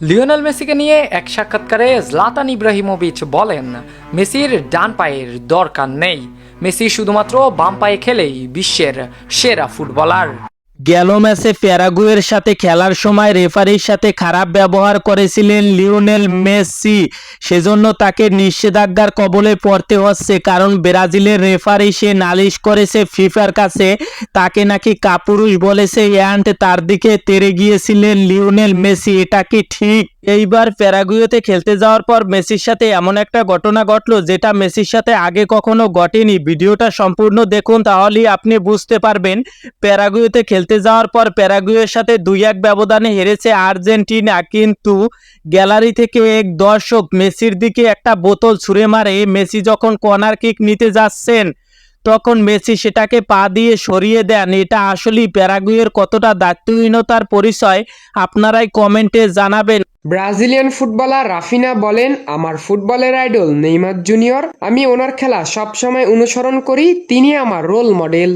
Lionel মেসিকে নিয়ে এক সাক্ষাৎকারে জলাতান ইব্রাহিমোভিচ বলেন, মেসির ডান পায়ের দরকার নেই, মেসি শুধুমাত্র বাম পায়ে খেলেই বিশ্বের সেরা ফুটবলার। গেল ম্যাচে প্যারাগুয়ের সাথে খেলার সময় রেফারির সাথে খারাপ ব্যবহার করেছিলেন লিওনেল মেসি, সেজন্য তাকে নিষেধাজ্ঞার কবলে পড়তে হচ্ছে। কারণ ব্রাজিলের রেফারি সে নালিশ করেছে ফিফার কাছে, তাকে নাকি কাপুরুষ বলেছে অ্যান্ড তার দিকে তেড়ে গিয়েছিলেন লিওনেল মেসি। এটা কি ঠিক? এইবার প্যারাগুয়েতে খেলতে যাওয়ার পর মেসির সাথে এমন একটা ঘটনা ঘটলো যেটা মেসির সাথে আগে কখনো ঘটেনি। ভিডিওটা সম্পূর্ণ দেখুন, তাহলেই আপনি বুঝতে পারবেন। প্যারাগুয়েতে খেলতে যাওয়ার পর প্যারাগুয়ের সাথে 2-1 ব্যবধানে হেরেছে আর্জেন্টিনা, কিন্তু গ্যালারি থেকে এক দর্শক মেসির দিকে একটা বোতল ছুঁড়ে মারে। মেসি যখন কর্নার কিক নিতে যাচ্ছেন তখন মেসি সেটাকে পা দিয়ে সরিয়ে দেন। এটা আসলেই প্যারাগুয়ের কতটা দায়িত্বহীনতার পরিচয়, আপনারাই কমেন্টে জানাবেন। ব্রাজিলিয়ান ফুটবলার রাফিনা বলেন, আমার ফুটবলের আইডল নেইমার জুনিয়র। আমি ওনার খেলা সবসময় অনুসরণ করি, তিনি আমার রোল মডেল।